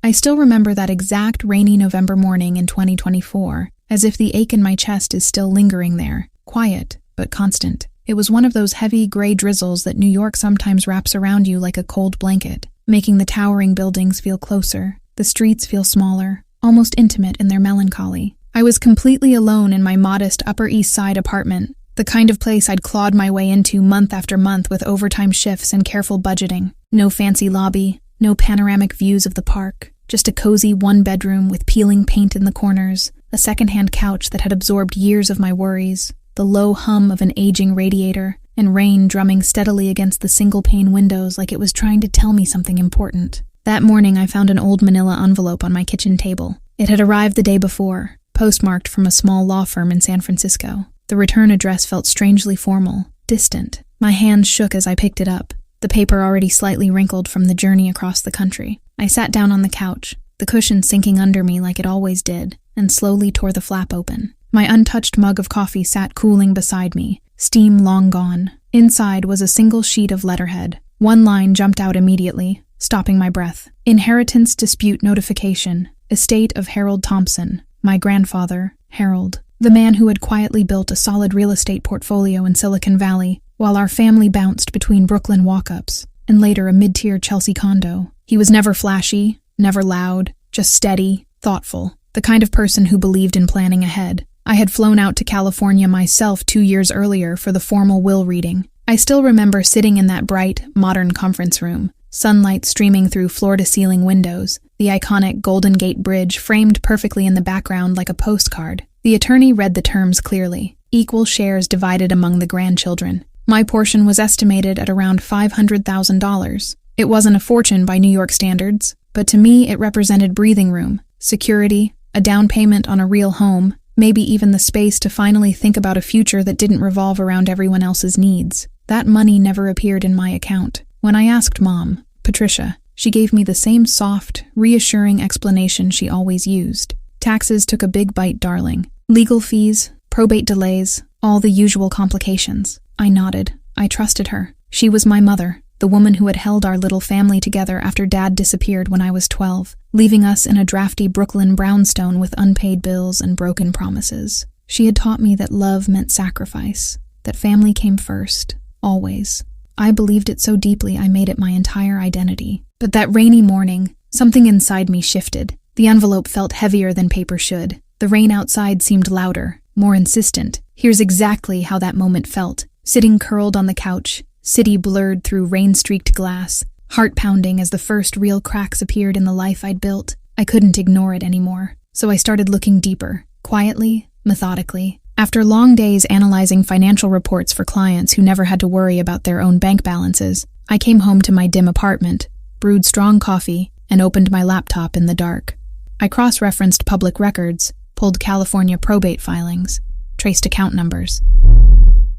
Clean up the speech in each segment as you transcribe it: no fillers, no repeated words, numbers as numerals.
I still remember that exact rainy November morning in 2024, as if the ache in my chest is still lingering there, quiet but constant. It was one of those heavy gray drizzles that New York sometimes wraps around you like a cold blanket, making the towering buildings feel closer, the streets feel smaller, almost intimate in their melancholy. I was completely alone in my modest Upper East Side apartment, the kind of place I'd clawed my way into month after month with overtime shifts and careful budgeting. No fancy lobby, no panoramic views of the park, just a cozy one-bedroom with peeling paint in the corners, a secondhand couch that had absorbed years of my worries, the low hum of an aging radiator, and rain drumming steadily against the single-pane windows like it was trying to tell me something important. That morning I found an old manila envelope on my kitchen table. It had arrived the day before, postmarked from a small law firm in San Francisco. The return address felt strangely formal, distant. My hands shook as I picked it up, the paper already slightly wrinkled from the journey across the country. I sat down on the couch, the cushion sinking under me like it always did, and slowly tore the flap open. My untouched mug of coffee sat cooling beside me, steam long gone. Inside was a single sheet of letterhead. One line jumped out immediately, stopping my breath. Inheritance dispute notification. Estate of Harold Thompson. My grandfather, Harold. The man who had quietly built a solid real estate portfolio in Silicon Valley, while our family bounced between Brooklyn walk-ups, and later a mid-tier Chelsea condo. He was never flashy, never loud, just steady, thoughtful. The kind of person who believed in planning ahead. I had flown out to California myself 2 years earlier for the formal will reading. I still remember sitting in that bright, modern conference room, sunlight streaming through floor-to-ceiling windows, the iconic Golden Gate Bridge framed perfectly in the background like a postcard. The attorney read the terms clearly, equal shares divided among the grandchildren. My portion was estimated at around $500,000. It wasn't a fortune by New York standards, but to me it represented breathing room, security, a down payment on a real home, maybe even the space to finally think about a future that didn't revolve around everyone else's needs. That money never appeared in my account. When I asked Mom, Patricia, she gave me the same soft, reassuring explanation she always used. Taxes took a big bite, darling. Legal fees, probate delays, all the usual complications. I nodded. I trusted her. She was my mother, the woman who had held our little family together after Dad disappeared when I was 12, leaving us in a drafty Brooklyn brownstone with unpaid bills and broken promises. She had taught me that love meant sacrifice, that family came first, always. I believed it so deeply I made it my entire identity. But that rainy morning, something inside me shifted. The envelope felt heavier than paper should. The rain outside seemed louder, more insistent. Here's exactly how that moment felt. Sitting curled on the couch, city blurred through rain-streaked glass, heart pounding as the first real cracks appeared in the life I'd built. I couldn't ignore it anymore, so I started looking deeper, quietly, methodically. After long days analyzing financial reports for clients who never had to worry about their own bank balances, I came home to my dim apartment, brewed strong coffee, and opened my laptop in the dark. I cross-referenced public records, pulled California probate filings, traced account numbers.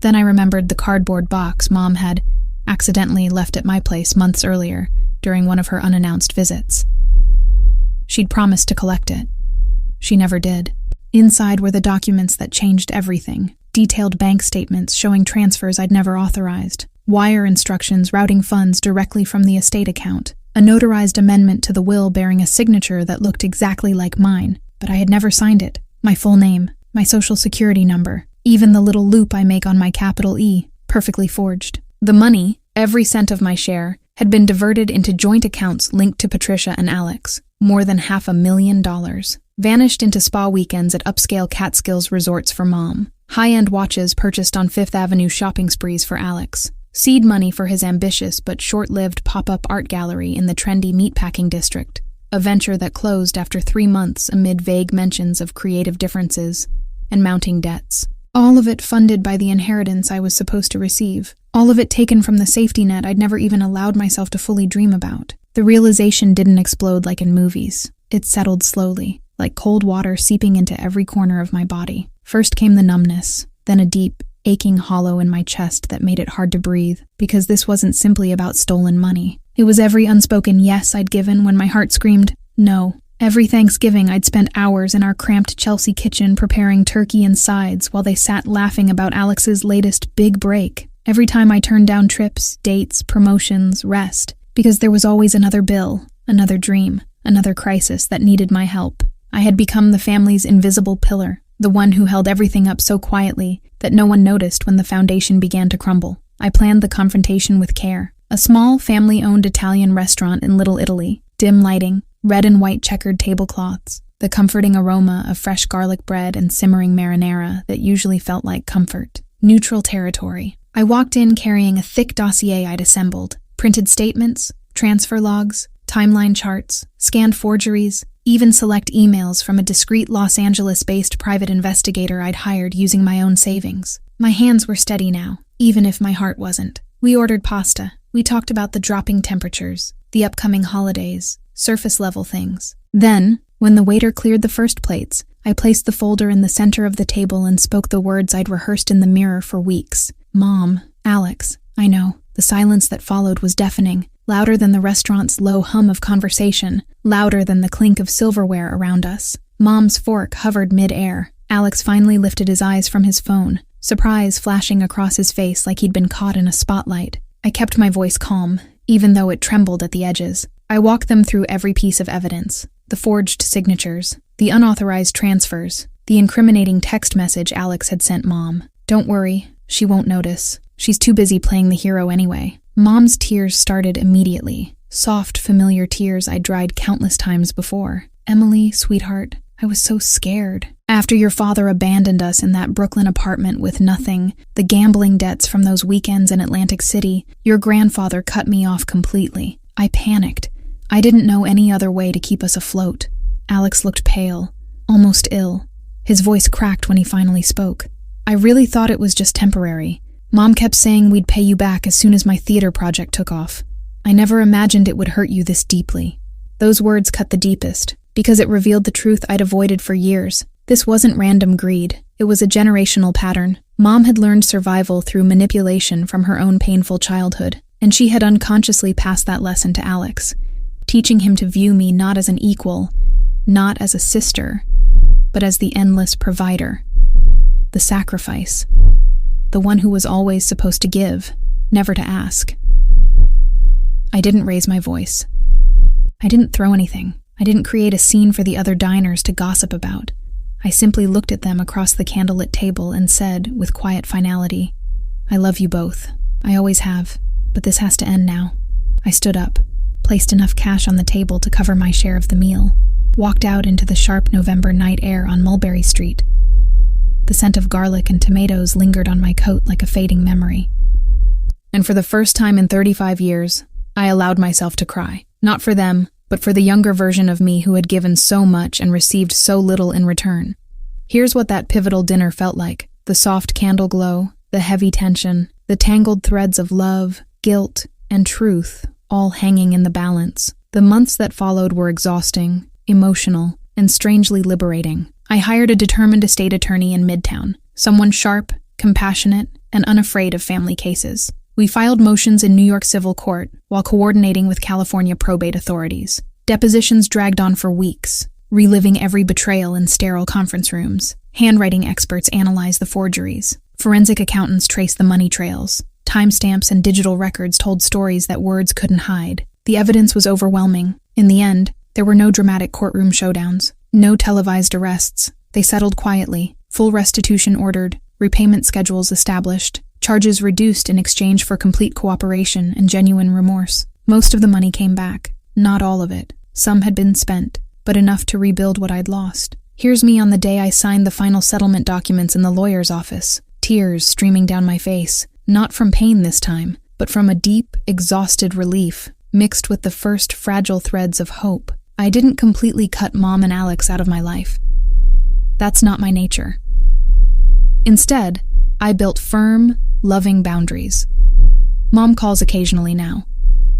Then I remembered the cardboard box Mom had accidentally left at my place months earlier during one of her unannounced visits. She'd promised to collect it. She never did. Inside were the documents that changed everything. Detailed bank statements showing transfers I'd never authorized. Wire instructions routing funds directly from the estate account. A notarized amendment to the will bearing a signature that looked exactly like mine, but I had never signed it. My full name, my social security number, even the little loop I make on my capital E, perfectly forged. The money, every cent of my share, had been diverted into joint accounts linked to Patricia and Alex. More than $500,000. Vanished into spa weekends at upscale Catskills resorts for Mom. High-end watches purchased on Fifth Avenue shopping sprees for Alex. Seed money for his ambitious but short-lived pop-up art gallery in the trendy meatpacking district, a venture that closed after 3 months amid vague mentions of creative differences and mounting debts. All of it funded by the inheritance I was supposed to receive. All of it taken from the safety net I'd never even allowed myself to fully dream about. The realization didn't explode like in movies. It settled slowly, like cold water seeping into every corner of my body. First came the numbness, then a deep, aching hollow in my chest that made it hard to breathe, because this wasn't simply about stolen money. It was every unspoken yes I'd given when my heart screamed, no. Every Thanksgiving I'd spent hours in our cramped Chelsea kitchen preparing turkey and sides while they sat laughing about Alex's latest big break. Every time I turned down trips, dates, promotions, rest, because there was always another bill, another dream. Another crisis that needed my help. I had become the family's invisible pillar, the one who held everything up so quietly that no one noticed when the foundation began to crumble. I planned the confrontation with care. A small, family-owned Italian restaurant in Little Italy. Dim lighting, red and white checkered tablecloths, the comforting aroma of fresh garlic bread and simmering marinara that usually felt like comfort. Neutral territory. I walked in carrying a thick dossier I'd assembled. Printed statements, transfer logs, timeline charts, scanned forgeries, even select emails from a discreet Los Angeles-based private investigator I'd hired using my own savings. My hands were steady now, even if my heart wasn't. We ordered pasta. We talked about the dropping temperatures, the upcoming holidays, surface-level things. Then, when the waiter cleared the first plates, I placed the folder in the center of the table and spoke the words I'd rehearsed in the mirror for weeks. Mom, Alex. I know. The silence that followed was deafening, louder than the restaurant's low hum of conversation, louder than the clink of silverware around us. Mom's fork hovered mid-air. Alex finally lifted his eyes from his phone, surprise flashing across his face like he'd been caught in a spotlight. I kept my voice calm, even though it trembled at the edges. I walked them through every piece of evidence. The forged signatures, the unauthorized transfers, the incriminating text message Alex had sent Mom. Don't worry, she won't notice. She's too busy playing the hero anyway. Mom's tears started immediately. Soft, familiar tears I'd dried countless times before. Emily, sweetheart, I was so scared. After your father abandoned us in that Brooklyn apartment with nothing, the gambling debts from those weekends in Atlantic City, your grandfather cut me off completely. I panicked. I didn't know any other way to keep us afloat. Alex looked pale, almost ill. His voice cracked when he finally spoke. I really thought it was just temporary. Mom kept saying we'd pay you back as soon as my theater project took off. I never imagined it would hurt you this deeply. Those words cut the deepest, because it revealed the truth I'd avoided for years. This wasn't random greed. It was a generational pattern. Mom had learned survival through manipulation from her own painful childhood, and she had unconsciously passed that lesson to Alex, teaching him to view me not as an equal, not as a sister, but as the endless provider, the sacrifice, the one who was always supposed to give, never to ask. I didn't raise my voice. I didn't throw anything. I didn't create a scene for the other diners to gossip about. I simply looked at them across the candlelit table and said, with quiet finality, I love you both. I always have, but this has to end now. I stood up, placed enough cash on the table to cover my share of the meal, walked out into the sharp November night air on Mulberry Street. The scent of garlic and tomatoes lingered on my coat like a fading memory. And for the first time in 35 years, I allowed myself to cry. Not for them, but for the younger version of me who had given so much and received so little in return. Here's what that pivotal dinner felt like. The soft candle glow, the heavy tension, the tangled threads of love, guilt, and truth, all hanging in the balance. The months that followed were exhausting, emotional, and strangely liberating. I hired a determined estate attorney in Midtown, someone sharp, compassionate, and unafraid of family cases. We filed motions in New York Civil Court while coordinating with California probate authorities. Depositions dragged on for weeks, reliving every betrayal in sterile conference rooms. Handwriting experts analyzed the forgeries. Forensic accountants traced the money trails. Timestamps and digital records told stories that words couldn't hide. The evidence was overwhelming. In the end, there were no dramatic courtroom showdowns, no televised arrests. They settled quietly, full restitution ordered, repayment schedules established, charges reduced in exchange for complete cooperation and genuine remorse. Most of the money came back. Not all of it. Some had been spent, but enough to rebuild what I'd lost. Here's me on the day I signed the final settlement documents in the lawyer's office, tears streaming down my face, not from pain this time, but from a deep, exhausted relief, mixed with the first fragile threads of hope. I didn't completely cut Mom and Alex out of my life. That's not my nature. Instead, I built firm, loving boundaries. Mom calls occasionally now.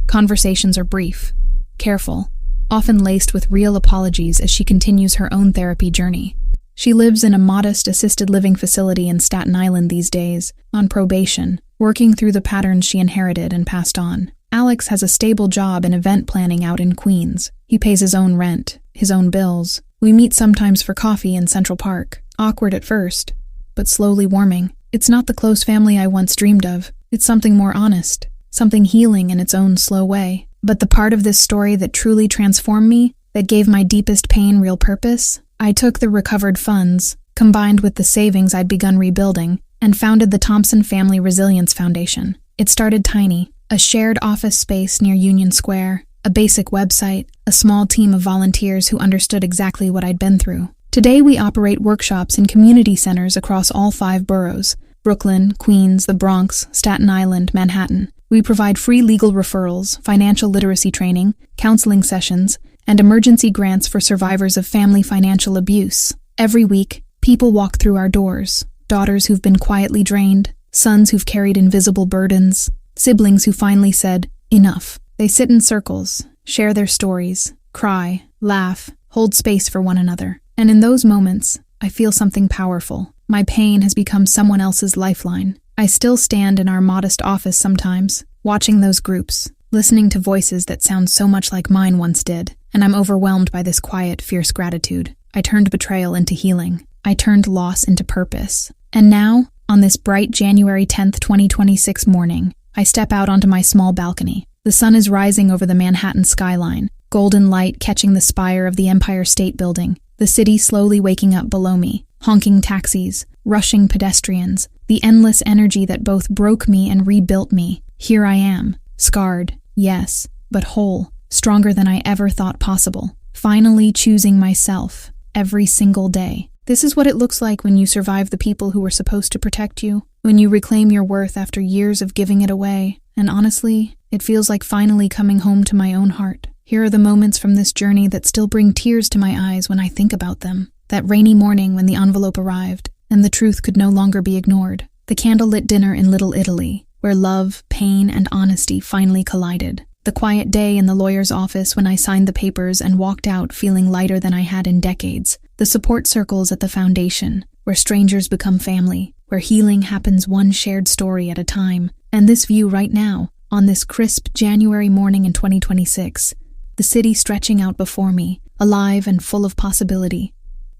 Conversations are brief, careful, often laced with real apologies as she continues her own therapy journey. She lives in a modest assisted living facility in Staten Island these days, on probation, working through the patterns she inherited and passed on. Alex has a stable job in event planning out in Queens. He pays his own rent, his own bills. We meet sometimes for coffee in Central Park. Awkward at first, but slowly warming. It's not the close family I once dreamed of. It's something more honest, something healing in its own slow way. But the part of this story that truly transformed me that gave my deepest pain real purpose, I took the recovered funds, combined with the savings I'd begun rebuilding, and founded the Thompson Family Resilience Foundation. It started tiny, a shared office space near Union Square, a basic website, a small team of volunteers who understood exactly what I'd been through. Today we operate workshops in community centers across all 5 boroughs: Brooklyn, Queens, the Bronx, Staten Island, Manhattan. We provide free legal referrals, financial literacy training, counseling sessions, and emergency grants for survivors of family financial abuse. Every week, people walk through our doors: daughters who've been quietly drained, sons who've carried invisible burdens, siblings who finally said, enough. They sit in circles, share their stories, cry, laugh, hold space for one another. And in those moments, I feel something powerful. My pain has become someone else's lifeline. I still stand in our modest office sometimes, watching those groups, listening to voices that sound so much like mine once did, and I'm overwhelmed by this quiet, fierce gratitude. I turned betrayal into healing. I turned loss into purpose. And now, on this bright January 10th, 2026 morning, I step out onto my small balcony. The sun is rising over the Manhattan skyline, golden light catching the spire of the Empire State Building, the city slowly waking up below me, honking taxis, rushing pedestrians, the endless energy that both broke me and rebuilt me. Here I am, scarred, yes, but whole, stronger than I ever thought possible, finally choosing myself every single day. This is what it looks like when you survive the people who were supposed to protect you, when you reclaim your worth after years of giving it away. And honestly, it feels like finally coming home to my own heart. Here are the moments from this journey that still bring tears to my eyes when I think about them. That rainy morning when the envelope arrived, and the truth could no longer be ignored. The candlelit dinner in Little Italy, where love, pain, and honesty finally collided. The quiet day in the lawyer's office when I signed the papers and walked out feeling lighter than I had in decades. The support circles at the foundation, where strangers become family, where healing happens one shared story at a time. And this view right now, on this crisp January morning in 2026, the city stretching out before me, alive and full of possibility.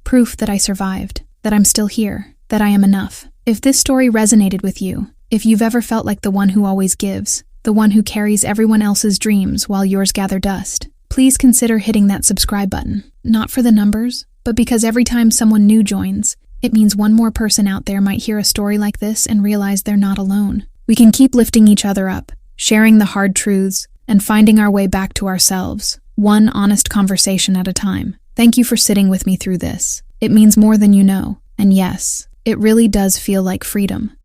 Proof that I survived, that I'm still here, that I am enough. If this story resonated with you, if you've ever felt like the one who always gives, the one who carries everyone else's dreams while yours gather dust, please consider hitting that subscribe button. Not for the numbers, but because every time someone new joins, it means one more person out there might hear a story like this and realize they're not alone. We can keep lifting each other up, sharing the hard truths, and finding our way back to ourselves, one honest conversation at a time. Thank you for sitting with me through this. It means more than you know. And yes, it really does feel like freedom.